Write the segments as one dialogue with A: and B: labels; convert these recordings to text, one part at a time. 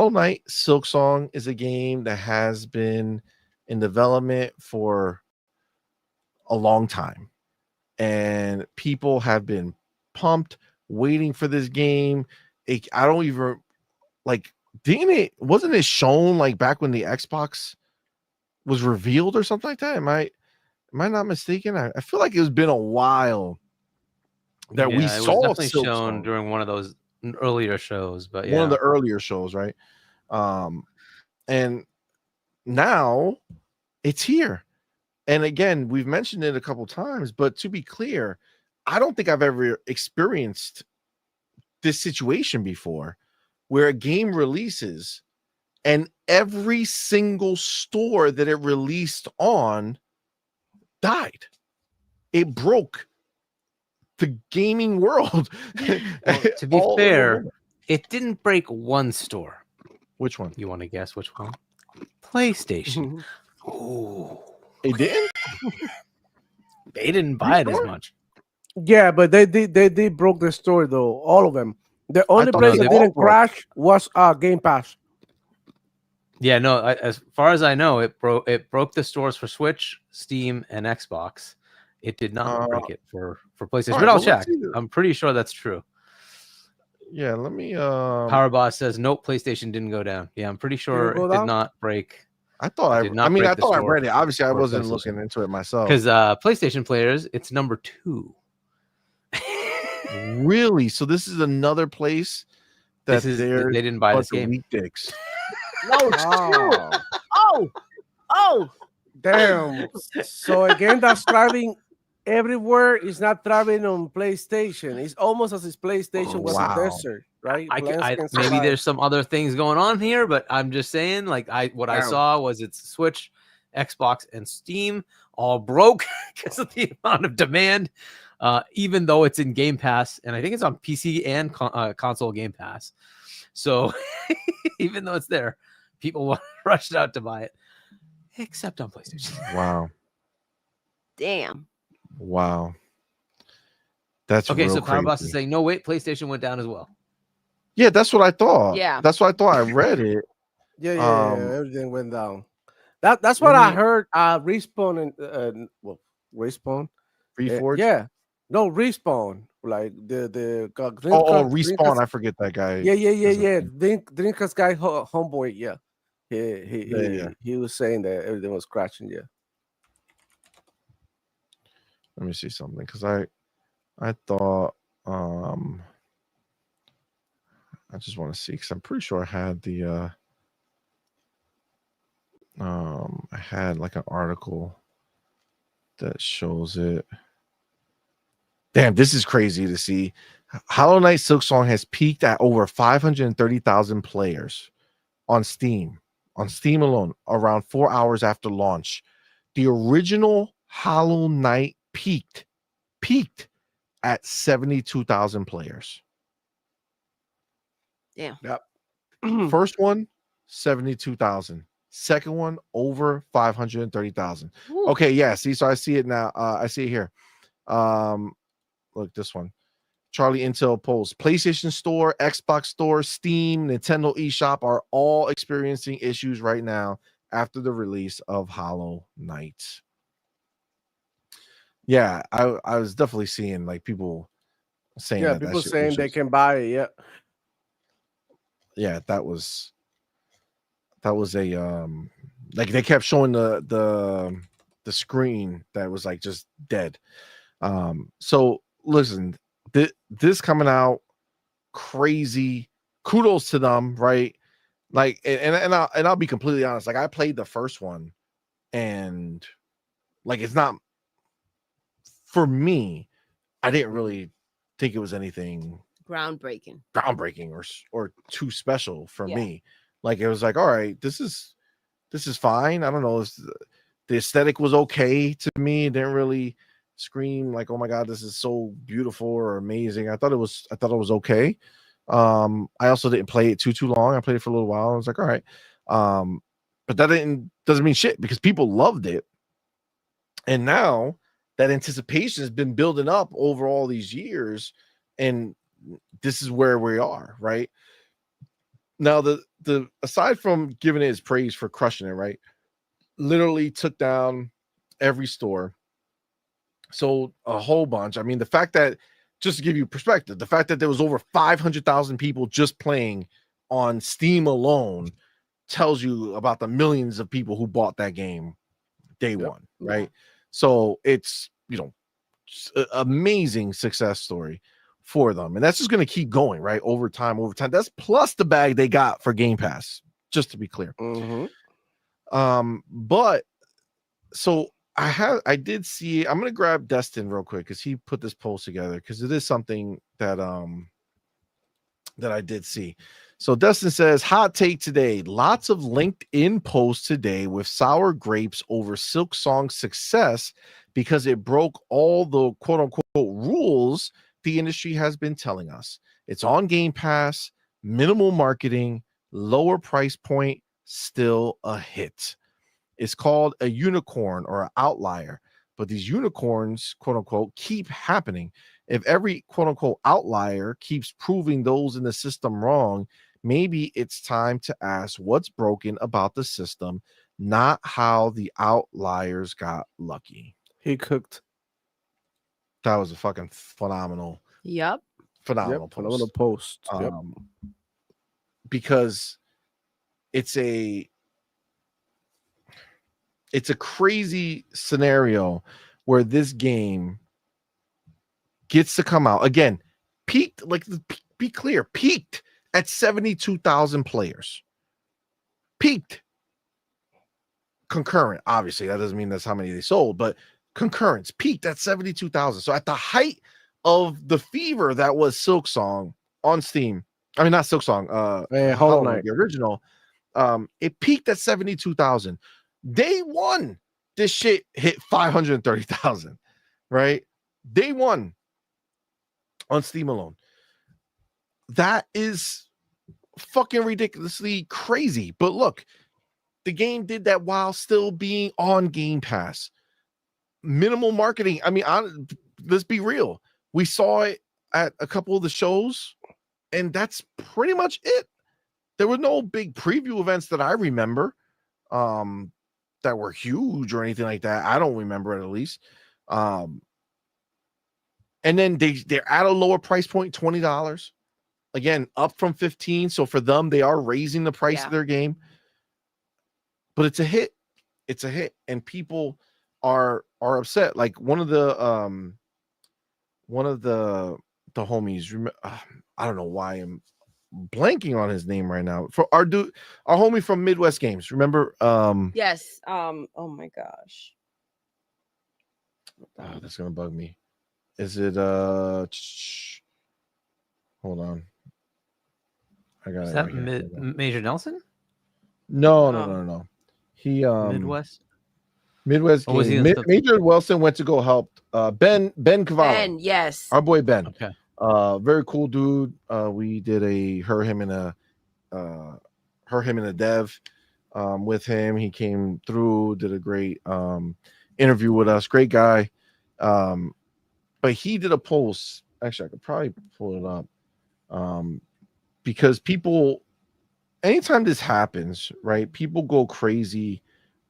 A: Hollow Knight Silksong is a game that has been in development for a long time, and people have been pumped waiting for this game. I don't even like, wasn't it shown like back when the Xbox was revealed or something like that? Am I not mistaken? I feel like it's been a while that we
B: it was
A: saw
B: definitely shown
A: Silksong.
B: during one of those earlier shows, but
A: One of the earlier shows, right? And now it's here. And again, we've mentioned it a couple times, but to be clear, I don't think I've ever experienced this situation before where a game releases and every single store that it released on died. It broke the gaming world.
B: Well, to be fair, it didn't break one store.
A: Which one?
B: You want to guess which one? PlayStation.
A: Oh, it didn't?
B: They didn't buy it as much.
C: Yeah, but they broke the store though. All of them. The only place that didn't crash was Game Pass.
B: Yeah, no. As far as I know, it broke the stores for Switch, Steam, and Xbox. It did not break it for PlayStation. Right, but I'll check. I'm pretty sure that's true.
A: Yeah, let me.
B: Power Boss says nope. PlayStation didn't go down. Yeah, I'm pretty sure it did not break.
A: I thought I thought I read it. Obviously, I wasn't looking into it myself.
B: Because PlayStation players, it's number 2.
A: Really? So this is another place that
B: they didn't buy this game.
A: Weak dicks.
D: No, it's true. Oh,
C: damn. So a game that's thriving everywhere is not thriving on PlayStation. It's almost as if PlayStation was a desert, right?
B: Maybe there's some other things going on here, but I'm just saying, like I saw was it's Switch, Xbox, and Steam all broke because of the amount of demand. Even though it's in Game Pass, and I think it's on PC and console Game Pass. So even though it's there, people rushed out to buy it, except on PlayStation.
A: Wow.
D: Damn.
A: Wow. That's
B: okay. So
A: Power
B: Boss is saying, no, wait, PlayStation went down as well.
A: Yeah, that's what I thought.
D: Yeah.
A: That's what I thought. I read it.
C: Yeah, everything went down. That's what I heard. Respawn and Respawn.
A: Reforged?
C: Yeah. No, Respawn. Like the
A: Respawn. I forget that guy.
C: Yeah. Dreamcast guy, homeboy. Yeah. He was saying that everything was crashing. Yeah.
A: Let me see something, because I thought I just want to see, because I'm pretty sure I had the I had like an article that shows it. Damn, this is crazy to see. Hollow Knight Silksong has peaked at over 530,000 players on Steam. On Steam alone, around 4 hours after launch. The original Hollow Knight peaked at 72,000 players.
D: Yeah.
C: Yep.
A: First one, 72,000. Second one, over 530,000. Okay, yeah. See, so I see it now. I see it here. Look, this one. Charlie Intel post. PlayStation Store, Xbox Store, Steam, Nintendo eShop are all experiencing issues right now after the release of Hollow Knight. Yeah, I was definitely seeing like people saying
C: people saying they can buy it. Yeah.
A: Yeah, that was a like they kept showing the screen that was like just dead. So listen, this coming out crazy. Kudos to them, right? Like, and I'll be completely honest. Like, I played the first one, and like, it's not for me. I didn't really think it was anything
D: groundbreaking
A: or too special for me. Like, it was like, all right, this is fine. I don't know. The aesthetic was okay to me. It didn't really scream like, oh my god, this is so beautiful or amazing. I thought it was okay. I also didn't play it too long. I played it for a little while. I was like, all right. But that doesn't mean shit, because people loved it. And now that anticipation has been building up over all these years, and this is where we are, right? Now the aside from giving it his praise for crushing it, right? Literally took down every store, sold a whole bunch. I mean, the fact that, just to give you perspective, the fact that there was over 500,000 people just playing on Steam alone tells you about the millions of people who bought that game day one, right?
D: Yeah.
A: So it's, amazing success story for them, and that's just going to keep going, right? Over time. That's plus the bag they got for Game Pass, just to be clear. But so I did see, I'm going to grab Destin real quick because he put this post together, because it is something that that I did see. So Dustin says, hot take today. Lots of LinkedIn posts today with sour grapes over Silksong's success because it broke all the quote unquote rules the industry has been telling us. It's on Game Pass, minimal marketing, lower price point, still a hit. It's called a unicorn or an outlier, but these unicorns, quote unquote, keep happening. If every quote unquote outlier keeps proving those in the system wrong, maybe it's time to ask what's broken about the system, not how the outliers got lucky.
C: He cooked.
A: That was a fucking phenomenal
D: Yep.
A: post.
C: Phenomenal post.
A: Because it's a crazy scenario where this game gets to come out again, peaked, like, be clear, peaked at 72,000 players. Peaked. Concurrent, obviously, that doesn't mean that's how many they sold, but concurrence peaked at 72,000. So at the height of the fever that was Silksong on Steam, I mean, not Silksong,
C: Hollow Knight,
A: the original, it peaked at 72,000. Day one, this shit hit 530,000, right? Day one on Steam alone. That is fucking ridiculously crazy. But look, the game did that while still being on Game Pass. Minimal marketing. I mean, let's be real. We saw it at a couple of the shows, and that's pretty much it. There were no big preview events that I remember that were huge or anything like that. I don't remember it, at least. And then they're at a lower price point, $20. Again, up from 15. So for them, they are raising the price of their game. But it's a hit. It's a hit, and people are upset. Like one of the homies, I don't know why I'm blanking on his name right now. For our homie from Midwest Games, remember?
D: Yes. Oh my gosh.
A: Oh, that's gonna bug me. Is it hold on. I got
B: Is
A: it.
B: that
A: right
B: Major Nelson?
A: No. He
B: Midwest
A: Games. Major Wilson went to go help Ben Cavallo.
D: Ben, yes.
A: Our boy Ben.
B: Okay.
A: Very cool dude. We did her, him in a dev with him. He came through, did a great interview with us. Great guy. But he did a post. Actually, I could probably pull it up. Because people, anytime this happens, right, people go crazy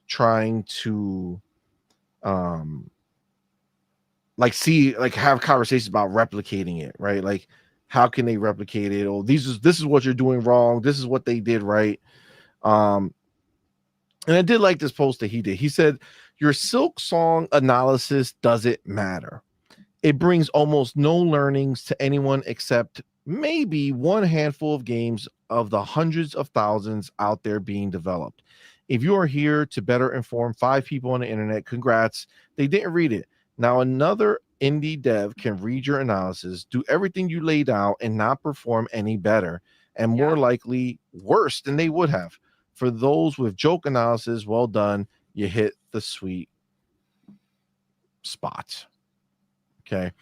A: trying to have conversations about replicating it, right? Like, how can they replicate it? Or this is what you're doing wrong. This is what they did right. And I did like this post that he did. He said, your Silksong analysis doesn't matter. It brings almost no learnings to anyone except maybe one handful of games of the hundreds of thousands out there being developed. If you are here to better inform 5 people on the internet, congrats. They didn't read it. Now another indie dev can read your analysis, do everything you laid out, and not perform any better, and more likely worse than they would have. For those with joke analysis, well done. You hit the sweet spot. Okay.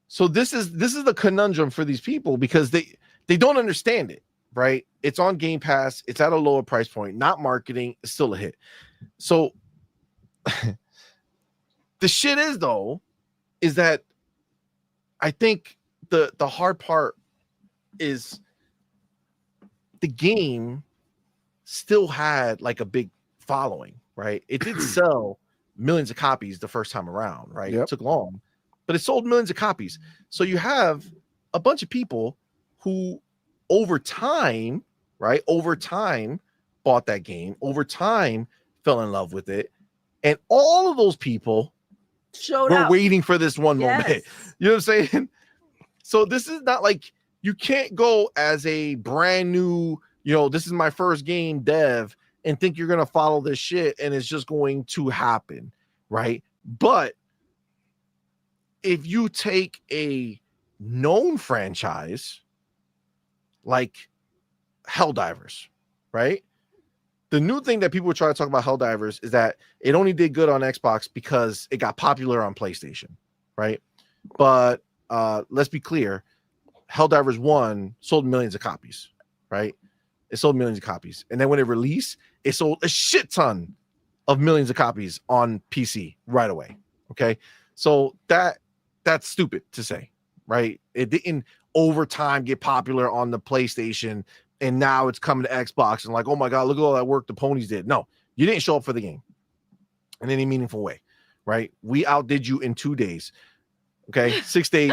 A: So this is the conundrum for these people, because they don't understand it, right? It's on Game Pass. It's at a lower price point, not marketing. It's still a hit. So the shit is that I think the hard part is the game still had like a big following, right? It did sell millions of copies the first time around, right?
C: Yep.
A: It took long, but it sold millions of copies. So you have a bunch of people who over time, right? Over time bought that game, over time fell in love with it. And all of those people
D: Showed
A: were
D: up.
A: waiting for this one moment.
D: Yes.
A: You know what I'm saying? So this is not like you can't go as a brand new, this is my first game dev and think you're going to follow this shit and it's just going to happen, right? But if you take a known franchise like Helldivers, right? The new thing that people were trying to talk about Helldivers is that it only did good on Xbox because it got popular on PlayStation, right? But let's be clear, Helldivers 1 sold millions of copies, right? It sold millions of copies. And then when it released, it sold a shit ton of millions of copies on PC right away. Okay. So that's stupid to say, right? It didn't over time get popular on the PlayStation and now it's coming to Xbox and like, oh my God, look at all that work the ponies did. No, you didn't show up for the game in any meaningful way, right? We outdid you in 2 days. Okay. 6 days,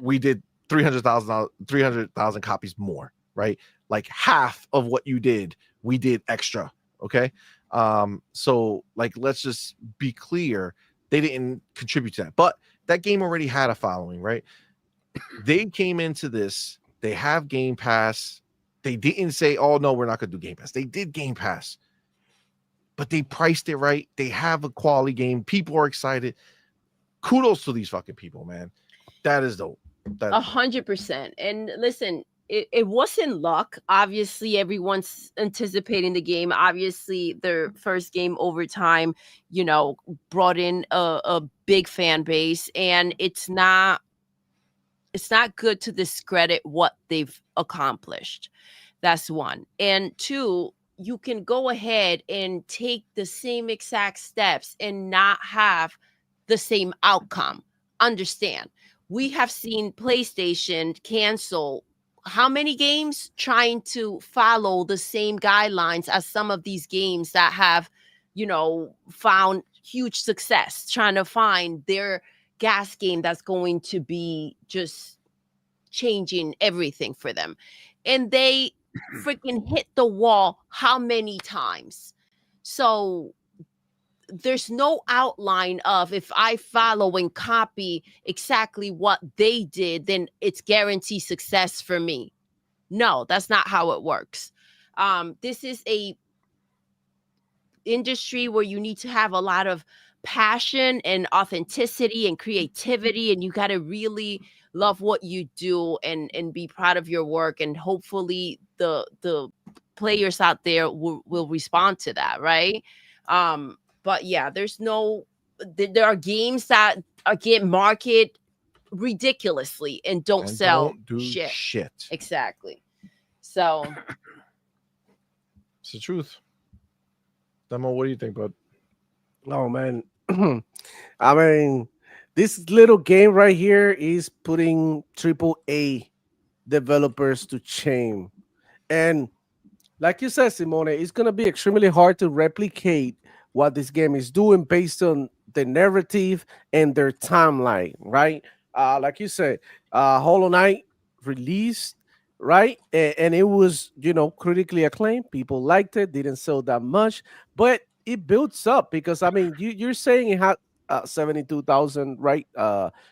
A: we did 300,000 copies more, right? Like half of what you did, we did extra. Okay. So like, let's just be clear. They didn't contribute to that, but that game already had a following, right? They came into this, they have Game Pass. They didn't say, oh no, we're not going to do Game Pass. They did Game Pass, but they priced it right. They have a quality game. People are excited. Kudos to these fucking people, man. That is dope.
D: 100%. And listen, it wasn't luck. Obviously, everyone's anticipating the game. Obviously, their first game over time, brought in a big fan base, and it's not good to discredit what they've accomplished. That's one. And two, you can go ahead and take the same exact steps and not have the same outcome. Understand, we have seen PlayStation cancel how many games trying to follow the same guidelines as some of these games that have, found huge success, trying to find their gas game that's going to be just changing everything for them. And they freaking hit the wall how many times? So there's no outline of, if I follow and copy exactly what they did, then it's guaranteed success for me. No, that's not how it works. This is a industry where you need to have a lot of passion and authenticity and creativity, and you got to really love what you do and be proud of your work, and hopefully the players out there will respond to that, right? But yeah, there are games that get marketed ridiculously and don't sell shit. Exactly. So
A: it's the truth. Demo, what do you think, bud?
C: Oh man. I mean, this little game right here is putting AAA developers to shame. And like you said, Simone, it's going to be extremely hard to replicate what this game is doing based on the narrative and their timeline, right? Like you said, Hollow Knight released, right? And it was, critically acclaimed. People liked it, didn't sell that much, but it builds up because, I mean, you're saying it had 72,000, right?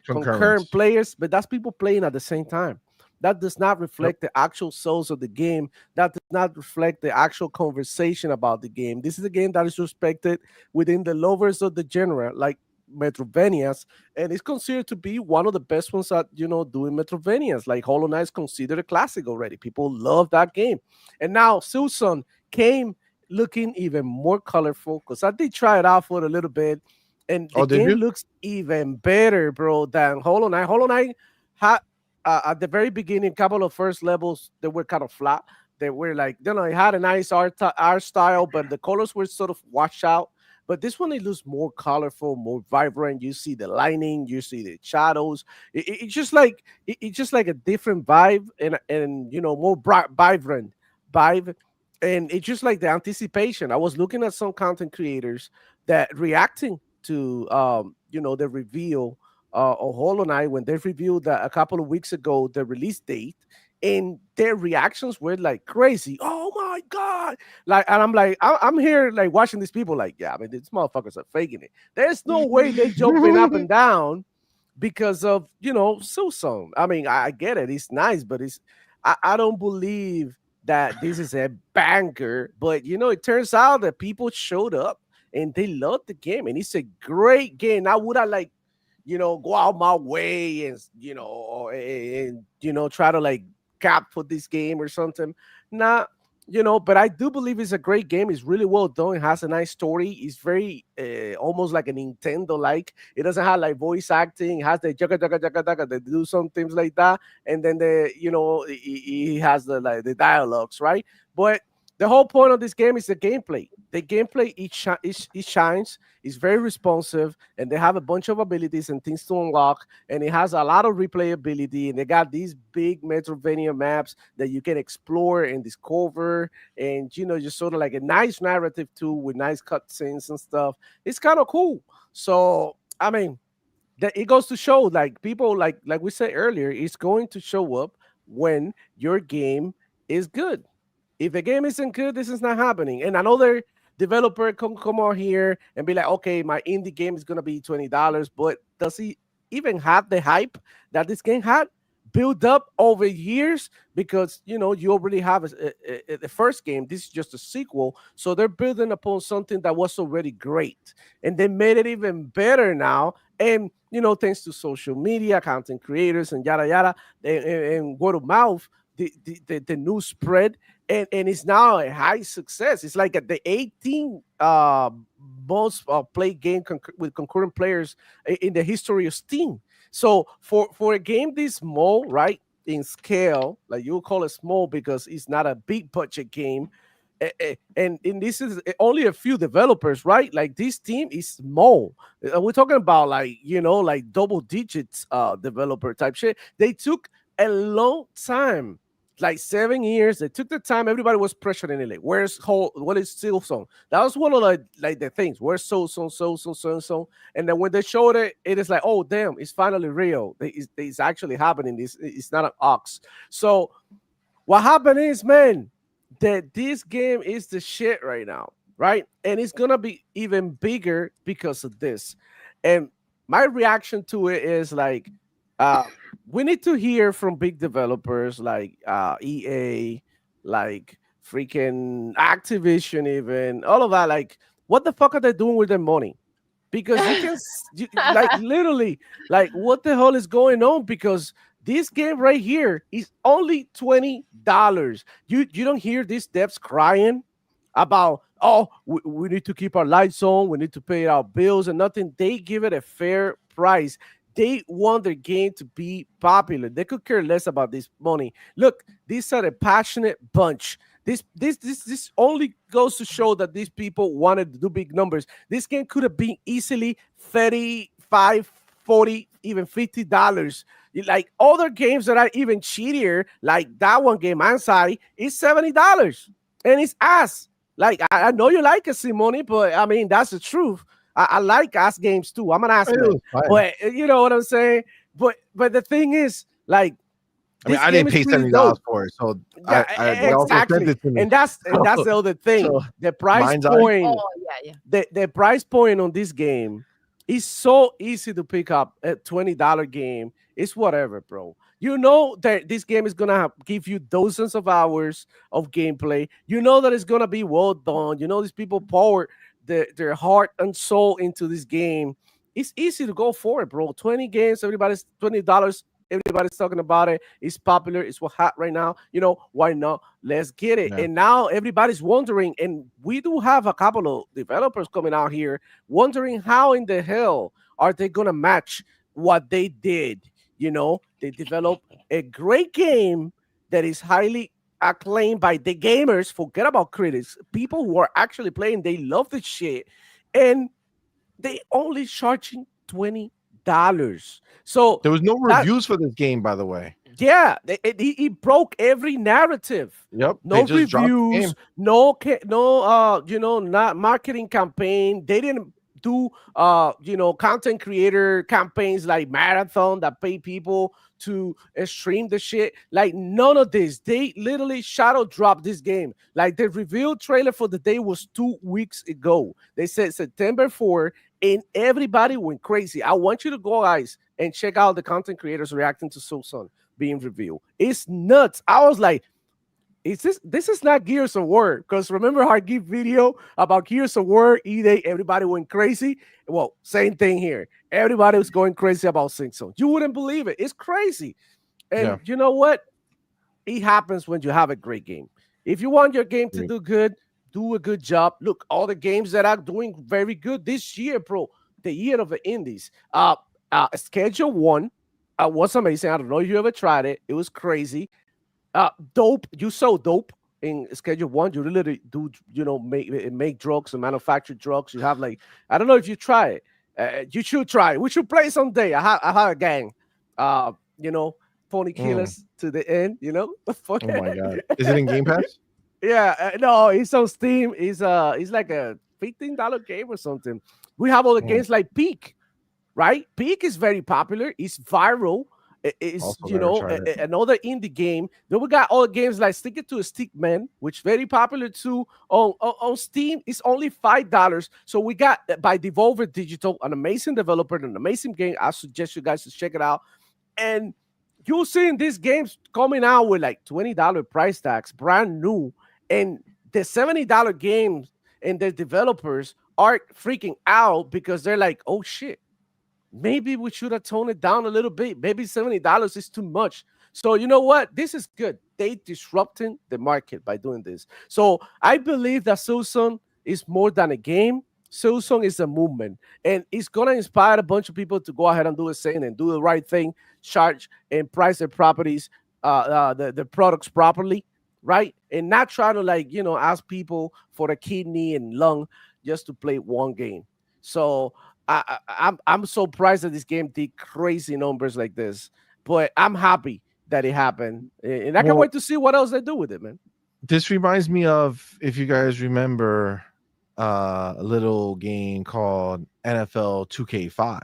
C: Concurrent players, but that's people playing at the same time. That does not reflect the actual souls of the game. That does not reflect the actual conversation about the game. This is a game that is respected within the lovers of the genre, like Metrovanias, and it's considered to be one of the best ones at doing Metrovanias. Like Hollow Knight is considered a classic already. People love that game, and now Silksong came looking even more colorful because I did try it out for a little bit, and the game looks even better, bro, than Hollow Knight. Hollow Knight had. At the very beginning, a couple of first levels, they were kind of flat. They were like, it had a nice art style, but the colors were sort of washed out. But this one, it looks more colorful, more vibrant. You see the lighting, you see the shadows. It's just like a different vibe and more vibrant. vibe, and it's just like the anticipation. I was looking at some content creators that reacting to the reveal of Hollow Knight when they reviewed that a couple of weeks ago the release date, and their reactions were like crazy. Oh my god! Like, and I'm like, I'm here like watching these people like, yeah, I mean, these motherfuckers are faking it. There's no way they jumping up and down because of Silksong. I mean, I get it, it's nice, but I don't believe that this is a banger. But it turns out that people showed up and they loved the game, and it's a great game. I would have like go out my way and try to like cap for this game or something. Nah, but I do believe it's a great game. It's really well done. It has a nice story. It's very almost like a Nintendo like. It doesn't have like voice acting. It has the jaga jaga jaga jaga. They do some things like that, and then he has the like the dialogues, right? But the whole point of this game is the gameplay. The gameplay it shines. It's very responsive, and they have a bunch of abilities and things to unlock. And it has a lot of replayability. And they got these big Metrovania maps that you can explore and discover. And just sort of like a nice narrative too, with nice cutscenes and stuff. It's kind of cool. So I mean, that it goes to show like people like we said earlier, it's going to show up when your game is good. If the game isn't good, this is not happening. And another developer can come out here and be like, okay, my indie game is gonna be $20, but does he even have the hype that this game had built up over years? Because you already have the first game. This is just a sequel, so they're building upon something that was already great, and they made it even better now. And thanks to social media, content creators, and yada yada, and word of mouth, the news spread, and it's now a high success. It's like at the 18 most played game with concurrent players in the history of Steam. So for a game this small, right, in scale, like you call it small because it's not a big budget game, and this is only a few developers, right? Like this team is small. We're talking about like like double digits developer type shit. They took a long time, like 7 years. They took the time. Everybody was pressuring it. Like, what is Silksong? That was one of like the things. Where's so. And then when they showed it, it is like, oh damn, it's finally real. It's actually happening. It's not an ox. So what happened is, man, that this game is the shit right now, right? And it's gonna be even bigger because of this. And my reaction to it is like, uh, we need to hear from big developers like EA, like freaking Activision, even all of that. Like, what the fuck are they doing with their money? Because like literally, like what the hell is going on? Because this game right here is only $20. You don't hear these devs crying about, oh, we need to keep our lights on, we need to pay our bills and nothing. They give it a fair price. They want their game to be popular. They could care less about this money. Look, these are a passionate bunch. This only goes to show that these people wanted to do big numbers. This game could have been easily 35, 40, even $50. Like other games that are even cheatier, like that one game, Ansari, is $70. And it's ass. Like, I know you like it, CMoney, but I mean, that's the truth. I like ass games too. I'm an ass man. But you know what I'm saying? But the thing is, like,
A: I mean, I didn't pay $70 for it, so
C: yeah,
A: I
C: exactly. And that's the other thing.
A: So,
C: the price point. The price point on this game is so easy to pick up. A $20 game. It's whatever, bro. You know that this game is gonna give you dozens of hours of gameplay. You know that it's gonna be well done. You know these people poured their heart and soul into this game. It's easy to go for it, bro. 20 games, everybody's $20. Everybody's talking about it. It's popular. It's what hot right now. You know, why not? Let's get it. Yeah. And now everybody's wondering, and we do have a couple of developers coming out here wondering how in the hell are they gonna match what they did. You know, they developed a great game that is highly acclaimed by the gamers. Forget about critics. People who are actually playing, they love the shit, and they only charging $20. So
A: there was no reviews for this game, by the way.
C: Yeah, he broke every narrative.
A: Yep, they
C: No
A: just dropped the
C: reviews,
A: game.
C: no not marketing campaign. They didn't do content creator campaigns like Marathon that pay people to stream the shit. Like none of this. They literally shadow dropped this game. Like the reveal trailer for the day was 2 weeks ago. They said September 4, and everybody went crazy. I want you to go, guys, and check out the content creators reacting to Silksong being revealed. It's nuts. I was like, this is not Gears of War? Because remember our give video about Gears of War E-Day, everybody went crazy. Well, same thing here. Everybody was going crazy about Silksong. You wouldn't believe it. It's crazy. And you know what? It happens when you have a great game. If you want your game to do good, do a good job. Look, all the games that are doing very good this year, bro, the year of the indies. Schedule 1 was amazing. I don't know if you ever tried it. It was crazy. Dope. You so dope in Schedule 1. You really do, make drugs and manufacture drugs. You have like, I don't know if you try it. You should try it. We should play someday. I have a gang. Pony killers to the end.
A: Oh my god, is it in Game Pass?
C: Yeah, no, it's on Steam. It's like a $15 game or something. We have all the games like Peak, right? Peak is very popular. It's viral. It's another indie game. Then we got all the games like Stick It to a Stick Man, which very popular too. On Steam, it's only $5. So we got by Devolver Digital, an amazing developer, an amazing game. I suggest you guys to check it out. And you're seeing these games coming out with like $20 price tags, brand new, and the $70 games and the developers are freaking out because they're like, oh shit. Maybe we should have toned it down a little bit. Maybe $70 is too much. So you know what? This is good. They disrupting the market by doing this. So I believe that Silksong is more than a game. Silksong is a movement, and it's gonna inspire a bunch of people to go ahead and do the same and do the right thing, charge and price their properties, the products properly, right? And not try to ask people for a kidney and lung just to play one game. So I'm so surprised that this game did crazy numbers like this, but I'm happy that it happened, and I can't wait to see what else they do with it, man.
A: This reminds me of, if you guys remember, a little game called NFL 2K5,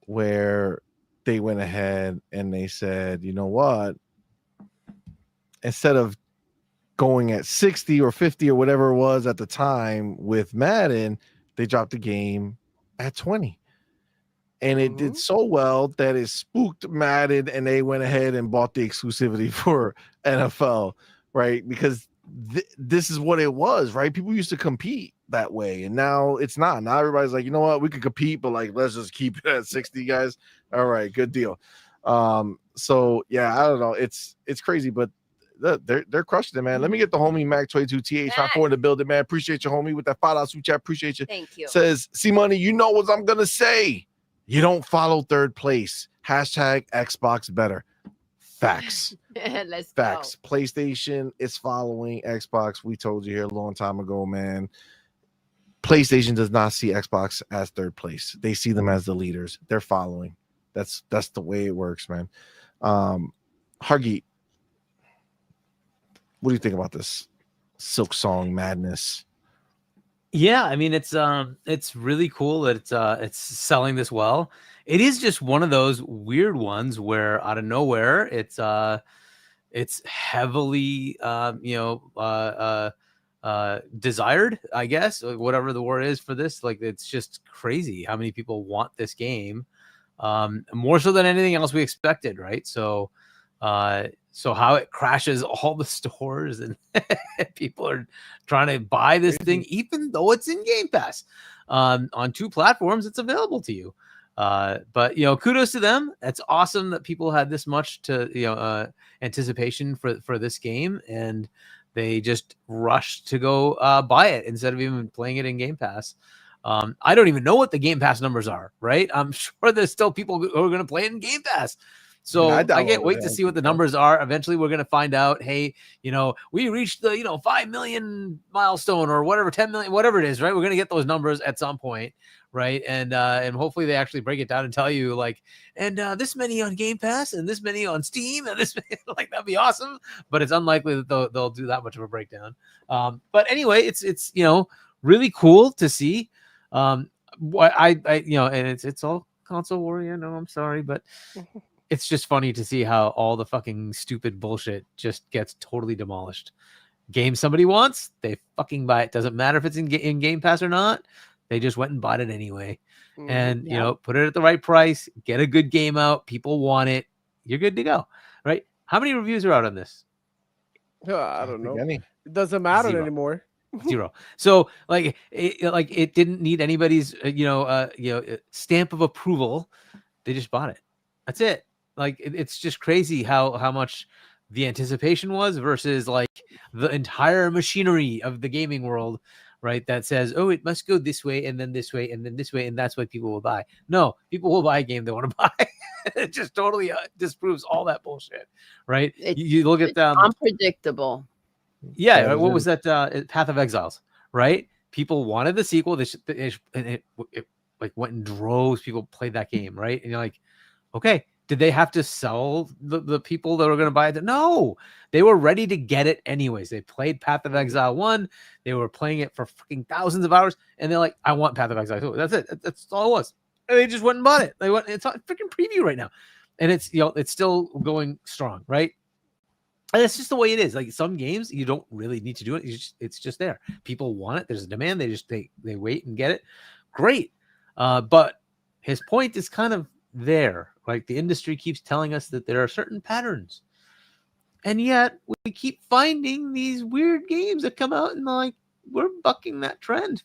A: where they went ahead and they said, you know what? Instead of going at 60 or 50 or whatever it was at the time with Madden, they dropped the game at 20. And it did so well that it spooked Madden, and they went ahead and bought the exclusivity for NFL, right? Because this is what it was, right? People used to compete that way, and now it's not. Now everybody's like, you know what? We could compete, but like, let's just keep it at 60, guys. All right, good deal. So yeah, I don't know. It's crazy, but they're crushing it, man. Let me get the homie Mac22TH top 4 in the building, man. Appreciate you, homie, with that $5 super chat. Appreciate you.
D: Thank you.
A: Says CMoney, you know what I'm gonna say. You don't follow third place. Hashtag Xbox better. Facts.
D: Let's
A: Facts.
D: go.
A: PlayStation is following Xbox. We told you here a long time ago, man. PlayStation does not see Xbox as third place. They see them as the leaders. They're following. That's the way it works, man. Hargi, what do you think about this Silksong madness?
B: Yeah, I mean it's really cool that it's selling this well. It is just one of those weird ones where out of nowhere it's heavily desired, I guess, whatever the word is for this. Like, it's just crazy how many people want this game, more so than anything else we expected, right? So how it crashes all the stores and people are trying to buy this thing, even though it's in Game Pass. On 2 platforms, it's available to you. But kudos to them. It's awesome that people had this much to anticipation for this game, and they just rushed to go buy it instead of even playing it in Game Pass. I don't even know what the Game Pass numbers are, right? I'm sure there's still people who are going to play it in Game Pass. So
A: I
B: I can't
A: downloaded
B: wait
A: it
B: to
A: on
B: see what the
A: Steam.
B: numbers are. Eventually, we're gonna find out. Hey, we reached the 5 million milestone or whatever, 10 million, whatever it is, right? We're gonna get those numbers at some point, right? And hopefully they actually break it down and tell you like, and this many on Game Pass and this many on Steam and this many, like that'd be awesome. But it's unlikely that they'll do that much of a breakdown. But anyway, it's really cool to see. What I and it's all console warrior. No, I'm sorry, but it's just funny to see how all the fucking stupid bullshit just gets totally demolished. Game somebody wants, they fucking buy it. Doesn't matter if it's in Game Pass or not. They just went and bought it anyway. And put it at the right price, get a good game out. People want it. You're good to go, right? How many reviews are out on this?
C: I don't know.
A: Any.
C: It doesn't matter
B: 0.
C: anymore.
B: 0. So it didn't need anybody's stamp of approval. They just bought it. That's it. Like it's just crazy how much the anticipation was versus like the entire machinery of the gaming world, right? That says, oh, it must go this way and then this way and then this way, and that's what people will buy. No, people will buy a game they want to buy. It just totally disproves all that bullshit, right? You look at
D: unpredictable.
B: Yeah, what was that? Path of Exiles, right? People wanted the sequel. It like went in droves. People played that game, right? And you're like, okay, did they have to sell the people that were going to buy it? No, they were ready to get it anyways. They played Path of Exile 1. They were playing it for fucking thousands of hours, and they're like, I want Path of Exile 2. That's it. That's all it was. And they just went and bought it. It's on freaking preview right now, and it's it's still going strong, right? And it's just the way it is. Like some games, you don't really need to do it. It's just there. People want it. There's a demand. They wait and get it. Great. But his point is kind of there. Like the industry keeps telling us that there are certain patterns, and yet we keep finding these weird games that come out and like we're bucking that trend.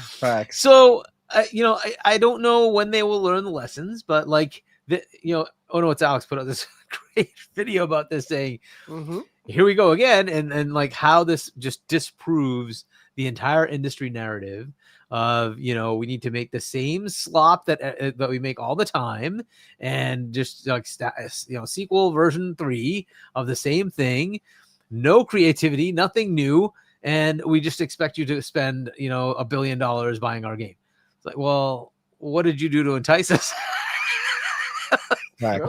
A: Facts.
B: So I don't know when they will learn the lessons, but like oh no, it's Alex put out this great video about this saying, here we go again, and like how this just disproves the entire industry narrative of we need to make the same slop that we make all the time, and just like sequel version 3 of the same thing, no creativity, nothing new, and we just expect you to spend $1 billion buying our game. It's like, well, what did you do to entice us?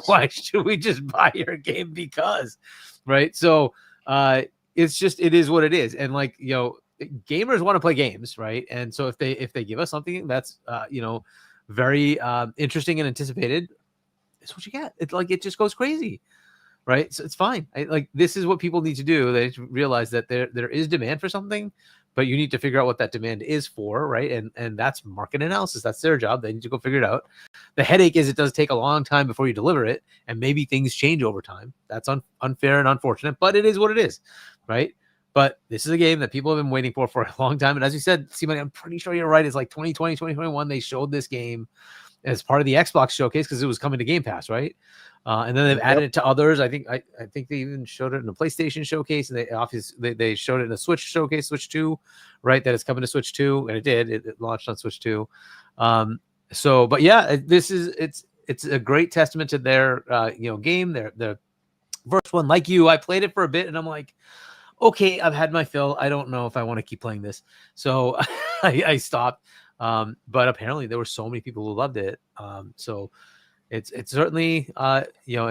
B: Why should we just buy your game? Because, right? So it is what it is, and like gamers want to play games, right? And so if they give us something that's very interesting and anticipated, it's what you get. It's like it just goes crazy, right? So it's fine. Like this is what people need to do. They realize that there is demand for something, but you need to figure out what that demand is for, right? And that's market analysis. That's their job. They need to go figure it out. The headache is it does take a long time before you deliver it, and maybe things change over time. That's unfair and unfortunate, but it is what it is, right? But this is a game that people have been waiting for a long time. And as you said, CMoney, I'm pretty sure you're right. It's like 2020, 2021. They showed this game as part of the Xbox showcase because it was coming to Game Pass, right? And then they've added it to others. I think they even showed it in the PlayStation showcase, and they showed it in a Switch showcase, Switch 2, right? That it's coming to Switch 2, and it did. It launched on Switch 2. So, but yeah, it's a great testament to their game. Their first one, like you, I played it for a bit, and I'm like, okay, I've had my fill. I don't know if I want to keep playing this, so I stopped. But apparently there were so many people who loved it. So it's certainly a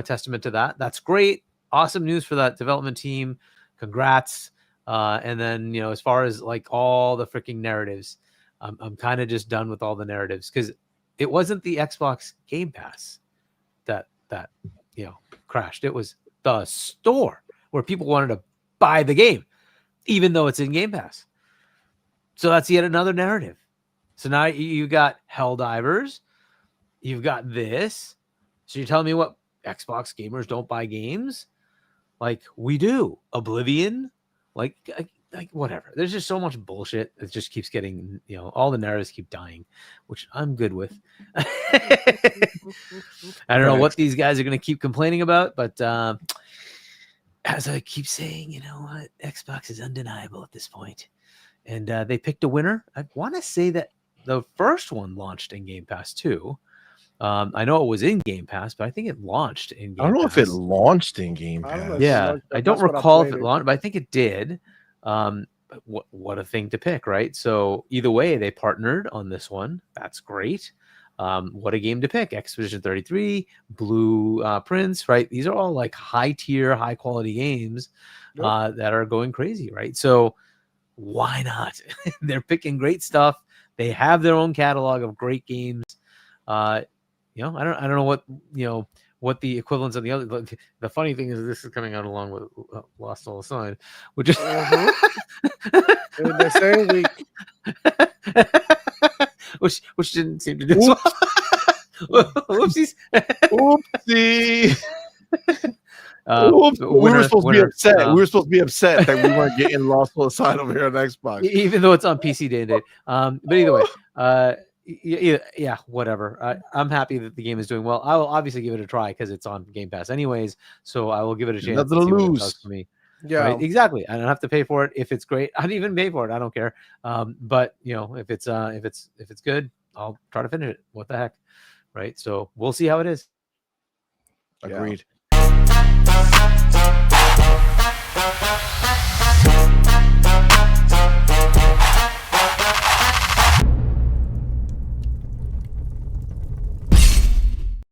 B: testament to that. That's great. Awesome news for that development team. Congrats. And then as far as like all the freaking narratives, I'm kind of just done with all the narratives because it wasn't the Xbox Game Pass that crashed. It was the store where people wanted to buy the game, even though it's in Game Pass. So that's yet another narrative. So now you got Helldivers, you've got this. So you're telling me what Xbox gamers don't buy games? Like we do. Oblivion, like whatever. There's just so much bullshit. It just keeps getting, all the narratives keep dying, which I'm good with. I don't know what these guys are going to keep complaining about, but as I keep saying, what? Xbox is undeniable at this point. And they picked a winner. I want to say that the first one launched in Game Pass too. I know it was in Game Pass, but I think it launched in Game Pass.
A: I don't know if it launched in Game
C: I don't know
A: Pass.
C: if it
B: Yeah,
C: launched,
B: I
C: but
B: don't
C: that's what I
B: recall if
C: played
B: it
C: it.
B: launched, but I think it did. But what a thing to pick, right? So either way, they partnered on this one. That's great. What a game to pick. Expedition 33, Blue Prince, right? These are all like high tier, high quality games
C: Yep.
B: that are going crazy, right? So why not? They're picking great stuff. They have their own catalog of great games. I don't know what the equivalents of the other. The funny thing is, this is coming out along with Lost Soul Sign, which is
C: Mhm. In the same week.
B: which didn't seem to do so. Whoopsies.
A: Oopsie.
B: But
A: we were supposed to be upset. We were supposed to be upset that we weren't getting Lost Soul Aside over here on Xbox.
B: Even though it's on PC day and date. But either way, yeah, whatever. I'm happy that the game is doing well. I will obviously give it a try because it's on Game Pass anyways. So I will give it a chance
A: Nothing
B: to
A: to
B: see what it
A: lose.
B: does for me.
C: Yeah.
B: Right? Exactly. I don't have to pay for it. If it's great, I'd even pay for it. I don't care. But if it's good, I'll try to finish it. What the heck? Right. So we'll see how it is.
A: Agreed.